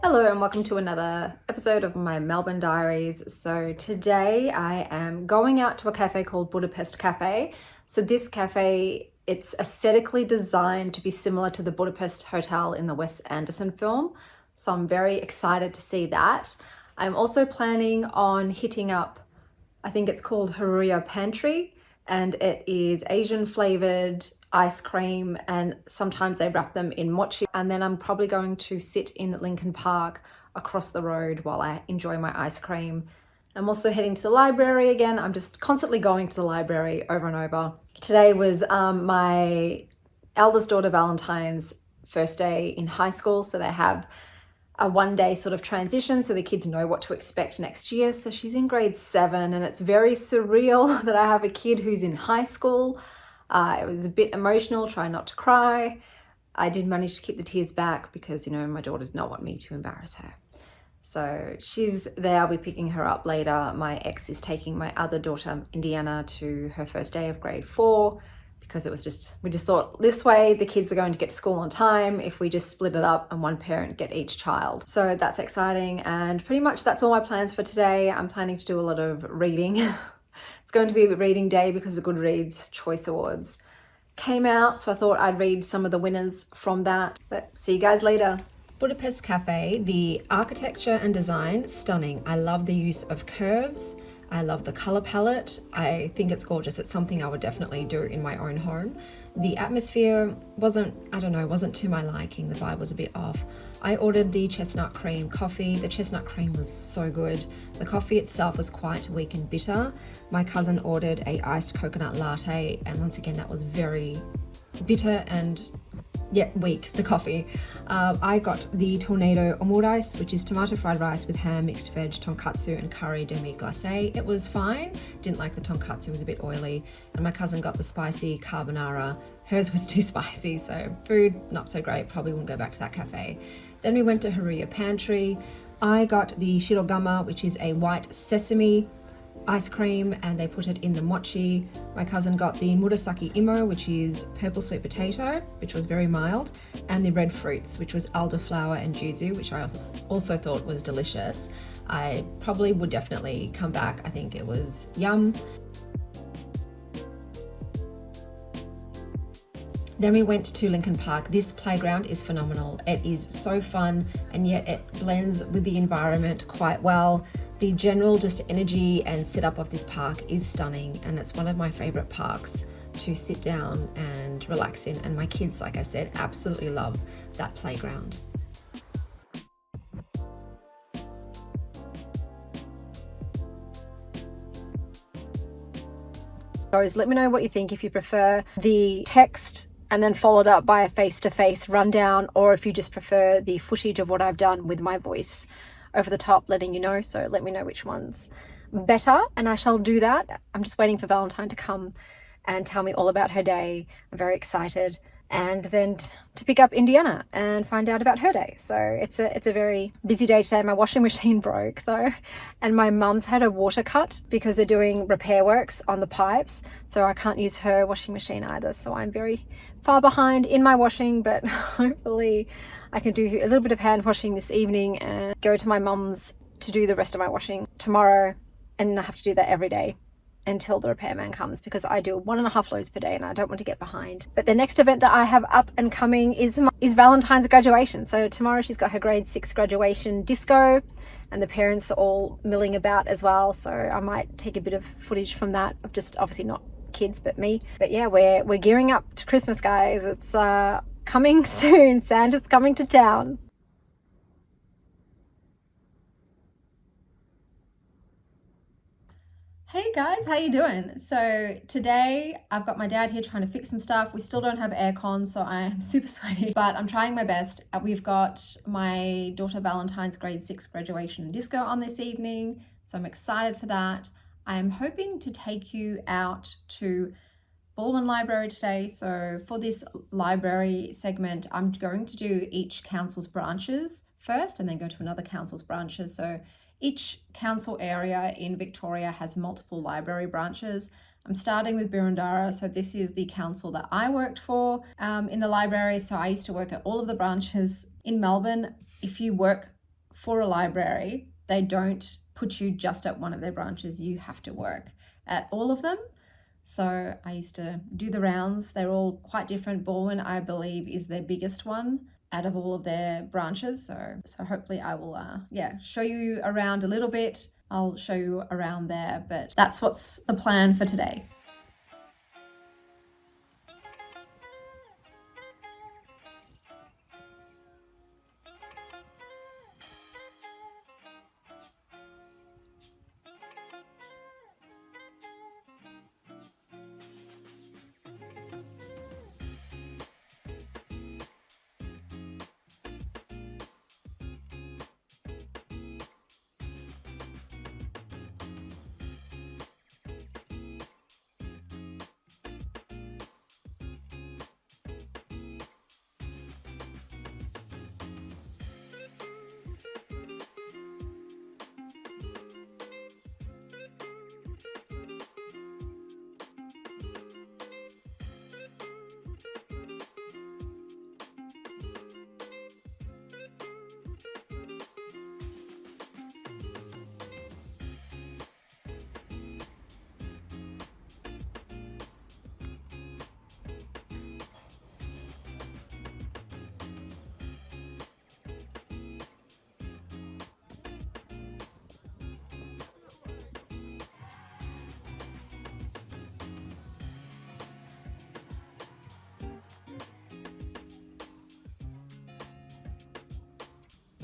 Hello and welcome to another episode of my Melbourne Diaries. So today I am going out to a cafe called Budapest Cafe. So this cafe, it's aesthetically designed to be similar to the Budapest Hotel in the Wes Anderson film. So I'm very excited to see that. I'm also planning on hitting up, I think it's called Hareruya Pantry, and it is Asian flavored ice cream, and sometimes they wrap them in mochi. And then I'm probably going to sit in Lincoln Park across the road while I enjoy my ice cream. I'm also heading to the library again. I'm just constantly going to the library over and over. Today was my eldest daughter Valentine's first day in high school, so they have a one-day sort of transition so the kids know what to expect next year. So she's in grade 7 and it's very surreal that I have a kid who's in high school. It was a bit emotional, trying not to cry. I did manage to keep the tears back because, my daughter did not want me to embarrass her. So she's there, I'll be picking her up later. My ex is taking my other daughter, Indiana, to her first day of grade 4 because we just thought this way the kids are going to get to school on time if we just split it up and one parent get each child. So that's exciting, and pretty much that's all my plans for today. I'm planning to do a lot of reading. It's going to be a reading day because the Goodreads Choice Awards came out, so I thought I'd read some of the winners from that. But see you guys later. Budapest Cafe, the architecture and design, stunning. I love the use of curves. I love the color palette. I think it's gorgeous. It's something I would definitely do in my own home. The atmosphere wasn't to my liking. The vibe was a bit off. I ordered the chestnut cream coffee. The chestnut cream was so good. The coffee itself was quite weak and bitter. My cousin ordered a iced coconut latte, and once again, that was very bitter and weak, the coffee. I got the tornado omurice, which is tomato fried rice with ham, mixed veg, tonkatsu and curry demi-glace. It was fine. Didn't like the tonkatsu, it was a bit oily. And my cousin got the spicy carbonara. Hers was too spicy, so food not so great. Probably won't go back to that cafe. Then we went to Hareruya Pantry. I got the shirogama, which is a white sesame ice cream, and they put it in the mochi. My cousin got the murasaki imo, which is purple sweet potato, which was very mild, and the red fruits, which was elderflower and yuzu, which I also thought was delicious. I probably would definitely come back. I think it was yum. Then we went to Lincoln Park. This playground is phenomenal. It is so fun, and yet it blends with the environment quite well. The general just energy and setup of this park is stunning, and it's one of my favorite parks to sit down and relax in. And my kids, like I said, absolutely love that playground. Let me know what you think, if you prefer the text and then followed up by a face-to-face rundown, or if you just prefer the footage of what I've done with my voice over the top letting you know. So let me know which one's better and I shall do that. I'm just waiting for Valentine to come and tell me all about her day. I'm very excited. And then to pick up Indiana and find out about her day. So it's a very busy day today. My washing machine broke though, and my mum's had a water cut because they're doing repair works on the pipes, so I can't use her washing machine either. So I'm very far behind in my washing, but hopefully I can do a little bit of hand washing this evening and go to my mum's to do the rest of my washing tomorrow, and I have to do that every day until the repairman comes, because I do 1.5 loads per day and I don't want to get behind. But the next event that I have up and coming is Valentine's graduation. So tomorrow she's got her grade 6 graduation disco, and the parents are all milling about as well. So I might take a bit of footage from that, of just obviously not kids but me. But yeah, we're gearing up to Christmas, guys. It's coming soon. Santa's coming to town. Hey guys, how you doing? So today I've got my dad here trying to fix some stuff. We still don't have aircon, so I am super sweaty, but I'm trying my best. We've got my daughter Valentine's grade 6 graduation disco on this evening, so I'm excited for that. I am hoping to take you out to Balwyn Library today. So for this library segment, I'm going to do each council's branches first and then go to another council's branches. So each council area in Victoria has multiple library branches. I'm starting with Birundara, so this is the council that I worked for in the library. So I used to work at all of the branches in Melbourne. If you work for a library, they don't put you just at one of their branches. You have to work at all of them. So I used to do the rounds. They're all quite different. Balwyn, I believe, is their biggest one out of all of their branches. So hopefully I will, show you around a little bit. I'll show you around there, but that's what's the plan for today.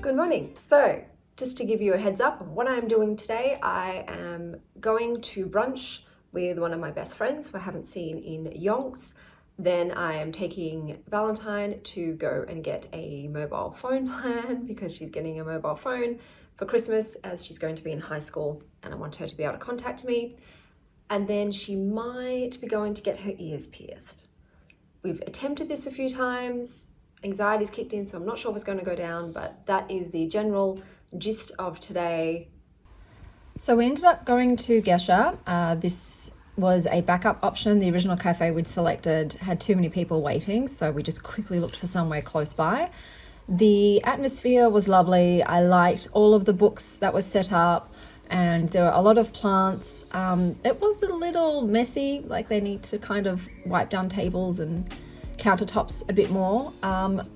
Good morning. So just to give you a heads up of what I'm doing today, I am going to brunch with one of my best friends who I haven't seen in yonks. Then I am taking Valentine to go and get a mobile phone plan because she's getting a mobile phone for Christmas as she's going to be in high school and I want her to be able to contact me. And then she might be going to get her ears pierced. We've attempted this a few times. Anxiety's kicked in, so I'm not sure what's going to go down, but that is the general gist of today. So we ended up going to Gesha. This was a backup option. The original cafe we'd selected had too many people waiting, so we just quickly looked for somewhere close by. The atmosphere was lovely. I liked all of the books that was set up, and there were a lot of plants. It was a little messy, like they need to kind of wipe down tables and countertops a bit more.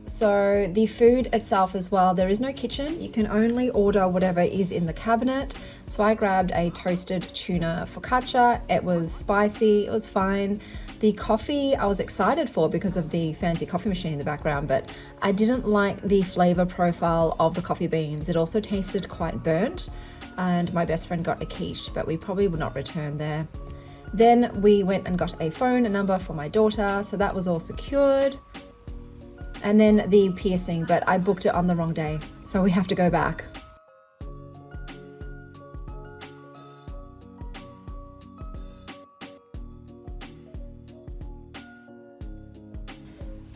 So the food itself as well, there is no kitchen. You can only order whatever is in the cabinet. So I grabbed a toasted tuna focaccia. It was spicy, it was fine. The coffee I was excited for because of the fancy coffee machine in the background, but I didn't like the flavor profile of the coffee beans. It also tasted quite burnt, and my best friend got a quiche, but we probably would not return there. Then we went and got a phone number for my daughter, so that was all secured. And then the piercing, but I booked it on the wrong day, so we have to go back.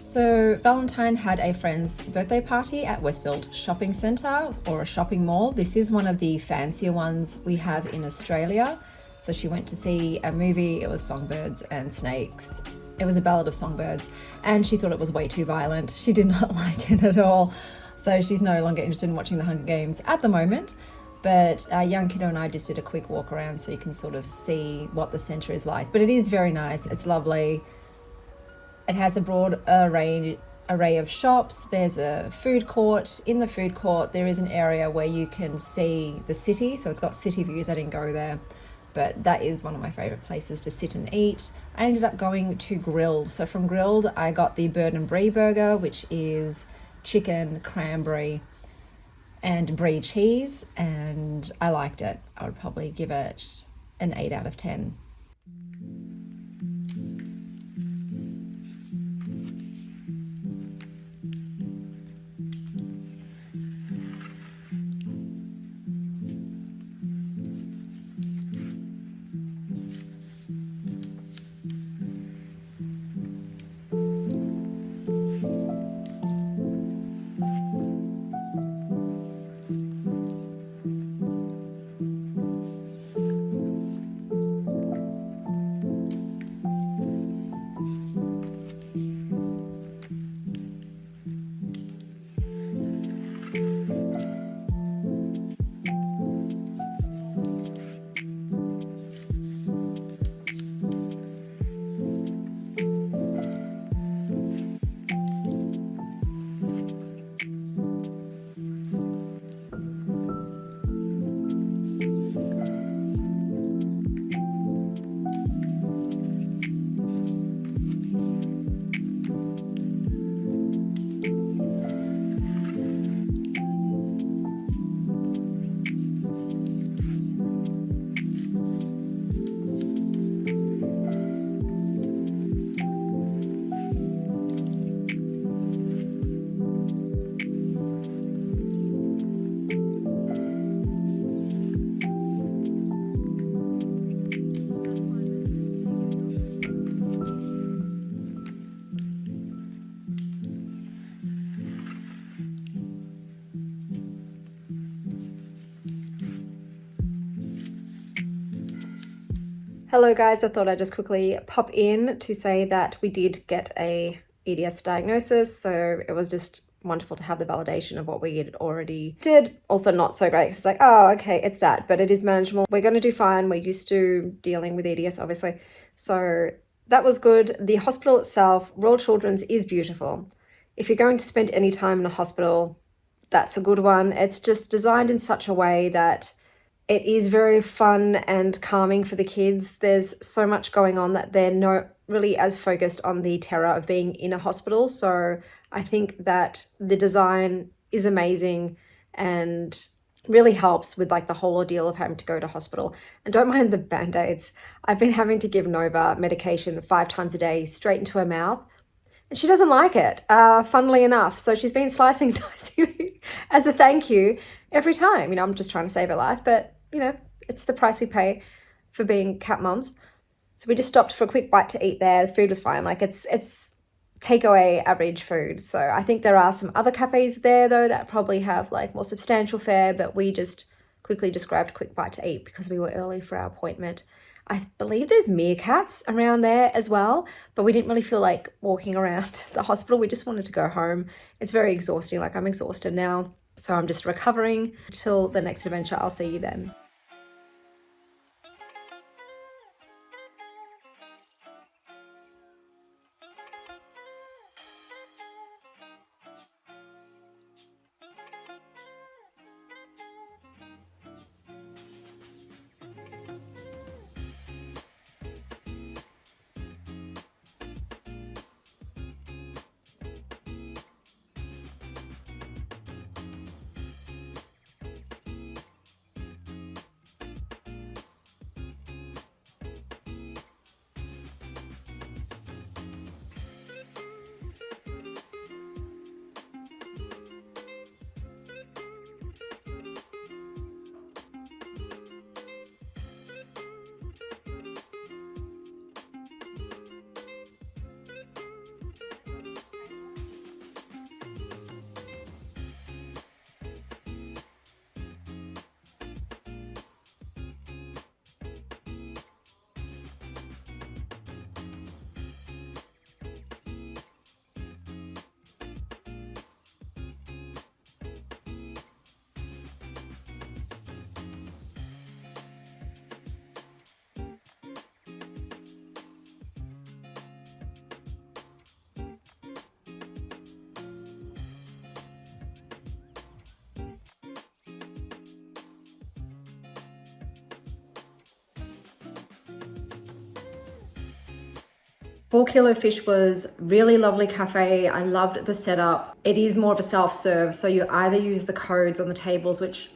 So Valentine had a friend's birthday party at Westfield Shopping Centre or a shopping mall. This is one of the fancier ones we have in Australia. So she went to see a movie. It was Songbirds and Snakes. It was a ballad of songbirds, and she thought it was way too violent. She did not like it at all. So she's no longer interested in watching the Hunger Games at the moment. But our young kiddo and I just did a quick walk around so you can sort of see what the centre is like. But it is very nice. It's lovely. It has a broad array of shops. There's a food court. In the food court, there is an area where you can see the city. So it's got city views. I didn't go there, but that is one of my favorite places to sit and eat. I ended up going to Grilled. So from Grilled, I got the bird and brie burger, which is chicken, cranberry, and brie cheese, and I liked it. I would probably give it an 8 out of 10. Hello guys, I thought I'd just quickly pop in to say that we did get a EDS diagnosis, so it was just wonderful to have the validation of what we had already did. Also not so great, 'cause it's like, oh, okay, it's that, but it is manageable. We're going to do fine. We're used to dealing with EDS, obviously. So that was good. The hospital itself, Royal Children's, is beautiful. If you're going to spend any time in a hospital, that's a good one. It's just designed in such a way that it is very fun and calming for the kids. There's so much going on that they're not really as focused on the terror of being in a hospital. So I think that the design is amazing and really helps with like the whole ordeal of having to go to hospital. And don't mind the band-aids. I've been having to give Nova medication 5 times a day straight into her mouth. And she doesn't like it, funnily enough. So she's been slicing and dicing me as a thank you every time. You know, I'm just trying to save her life, but you know, it's the price we pay for being cat moms. So we just stopped for a quick bite to eat there. The food was fine. Like it's takeaway average food. So I think there are some other cafes there though that probably have like more substantial fare, but we just quickly just grabbed a quick bite to eat because we were early for our appointment. I believe there's meerkats around there as well, but we didn't really feel like walking around the hospital. We just wanted to go home. It's very exhausting. Like I'm exhausted now. So I'm just recovering till the next adventure. I'll see you then. Four Kilo Fish was really lovely cafe. I loved the setup. It is more of a self-serve, so you either use the codes on the tables, which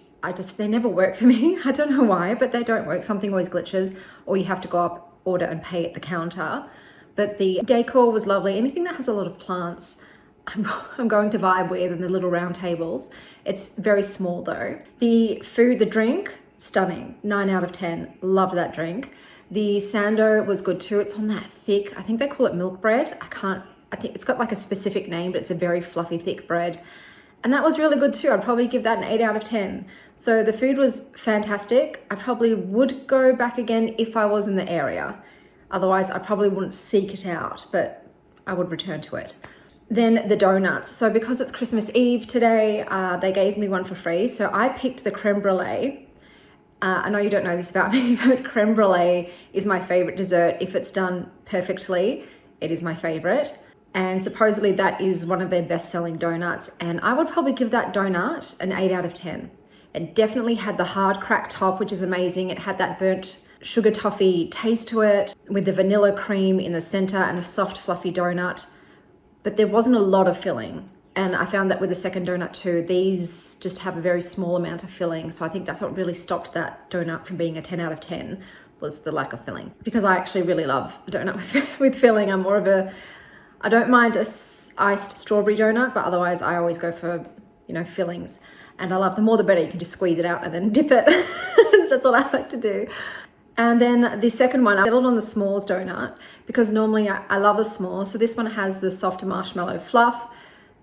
they never work for me. I don't know why, but they don't work. Something always glitches, or you have to go up, order and pay at the counter. But the decor was lovely. Anything that has a lot of plants, I'm going to vibe with, and the little round tables. It's very small though. The food, the drink, stunning. 9 out of 10. Love that drink. The sando was good too. It's on that thick, I think they call it milk bread. I think it's got like a specific name, but it's a very fluffy, thick bread. And that was really good too. I'd probably give that an 8 out of 10. So the food was fantastic. I probably would go back again if I was in the area. Otherwise, I probably wouldn't seek it out, but I would return to it. Then the donuts. So because it's Christmas Eve today, they gave me one for free. So I picked the creme brulee. I know you don't know this about me, but creme brulee is my favorite dessert. If it's done perfectly, it is my favorite. And supposedly that is one of their best-selling donuts. And I would probably give that donut an 8 out of 10. It definitely had the hard cracked top, which is amazing. It had that burnt sugar toffee taste to it with the vanilla cream in the center and a soft, fluffy donut. But there wasn't a lot of filling. And I found that with the second donut too, these just have a very small amount of filling. So I think that's what really stopped that donut from being a 10 out of 10 was the lack of filling. Because I actually really love a donut with filling. I'm more of I don't mind a iced strawberry donut, but otherwise I always go for, fillings. And I love the more the better. You can just squeeze it out and then dip it. That's what I like to do. And then the second one, I settled on the s'mores donut because normally I love a s'more. So this one has the soft marshmallow fluff,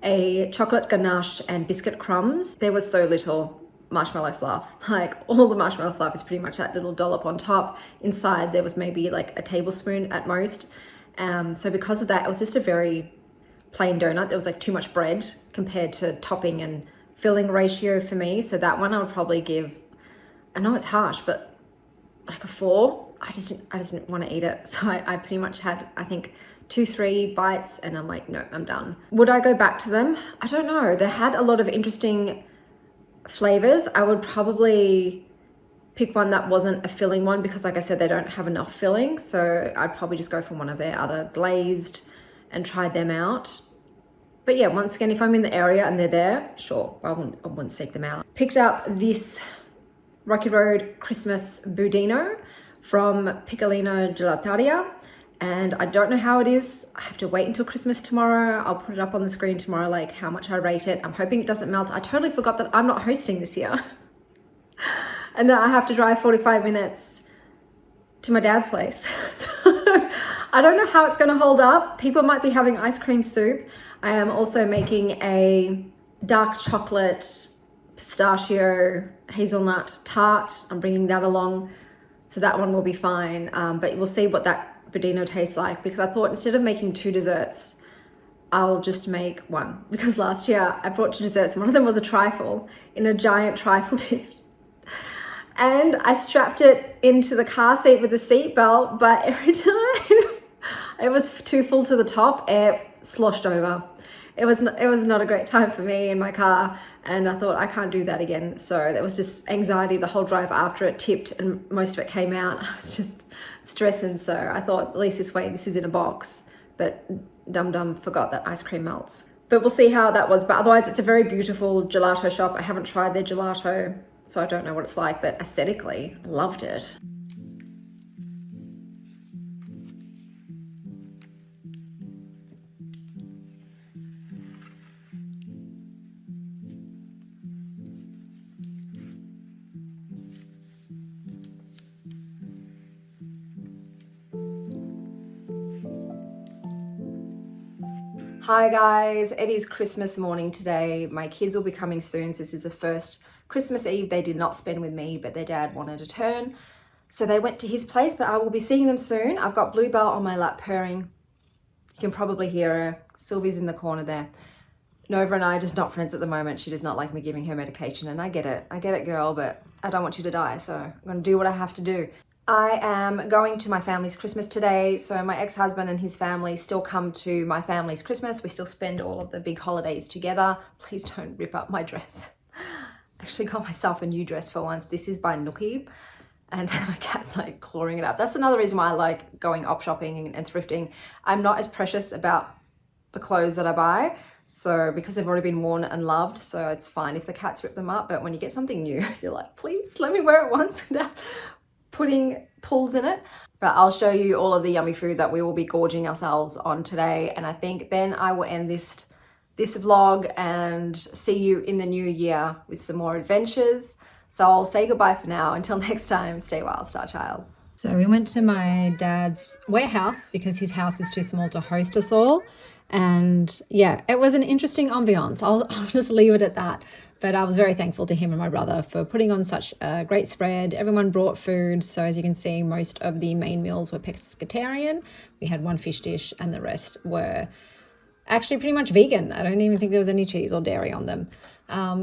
a chocolate ganache and biscuit crumbs. There was so little. marshmallow fluff. Like all the marshmallow fluff is pretty much that little dollop on top. Inside there was maybe like a tablespoon at most. So because of that, it was just a very plain donut. There was like too much bread compared to topping and filling ratio for me. So that one I would probably give, I know it's harsh, but like a 4. I just didn't want to eat it. So I pretty much had, I think, 2-3 bites and I'm like, no, I'm done. Would I go back to them? I don't know. They had a lot of interesting flavors. I would probably pick one that wasn't a filling one because like I said, they don't have enough filling. So I'd probably just go for one of their other glazed and try them out. But yeah, once again, if I'm in the area and they're there, sure, I wouldn't seek them out. Picked up this Rocky Road Christmas budino from Picollino Gelataria. And I don't know how it is. I have to wait until Christmas tomorrow. I'll put it up on the screen tomorrow, like how much I rate it. I'm hoping it doesn't melt. I totally forgot that I'm not hosting this year. And that I have to drive 45 minutes to my dad's place. So I don't know how it's gonna hold up. People might be having ice cream soup. I am also making a dark chocolate pistachio hazelnut tart. I'm bringing that along. So that one will be fine. But we'll see what that budino tastes like, because I thought instead of making 2 desserts, I'll just make one. Because last year I brought 2 desserts. One of them was a trifle in a giant trifle dish. And I strapped it into the car seat with a seatbelt, but every time it was too full to the top, it sloshed over. It was not a great time for me in my car, and I thought I can't do that again. So there was just anxiety the whole drive after it tipped and most of it came out. I was just stressing. So I thought at least this way, this is in a box, but dum forgot that ice cream melts. But we'll see how that was. But otherwise, it's a very beautiful gelato shop. I haven't tried their gelato, so I don't know what it's like, but aesthetically, loved it. Hi guys, it is Christmas morning today. My kids will be coming soon. So this is the first Christmas Eve they did not spend with me, but their dad wanted a turn. So they went to his place, but I will be seeing them soon. I've got Bluebell on my lap purring. You can probably hear her. Sylvie's in the corner there. Nova and I are just not friends at the moment. She does not like me giving her medication, and I get it girl, but I don't want you to die. So I'm gonna do what I have to do. I am going to my family's Christmas today. So my ex-husband and his family still come to my family's Christmas. We still spend all of the big holidays together. Please don't rip up my dress. I actually got myself a new dress for once. This is by Nookie, and my cat's like clawing it up. That's another reason why I like going op shopping and thrifting. I'm not as precious about the clothes that I buy. So because they've already been worn and loved, so it's fine if the cats rip them up. But when you get something new, you're like, please let me wear it once without putting pulls in it. But I'll show you all of the yummy food that we will be gorging ourselves on today. And I think then I will end this vlog and see you in the new year with some more adventures. So I'll say goodbye for now. Until next time, stay wild, Star Child. So we went to my dad's warehouse because his house is too small to host us all. And yeah, it was an interesting ambiance. I'll just leave it at that. But I was very thankful to him and my brother for putting on such a great spread. Everyone brought food. So as you can see, most of the main meals were pescatarian. We had 1 fish dish and the rest were actually pretty much vegan. I don't even think there was any cheese or dairy on them.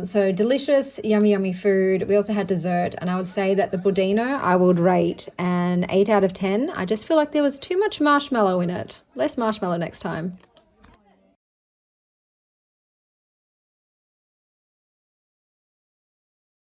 So delicious, yummy food. We also had dessert, and I would say that the budino I would rate an 8 out of 10. I just feel like there was too much marshmallow in it. Less marshmallow next time.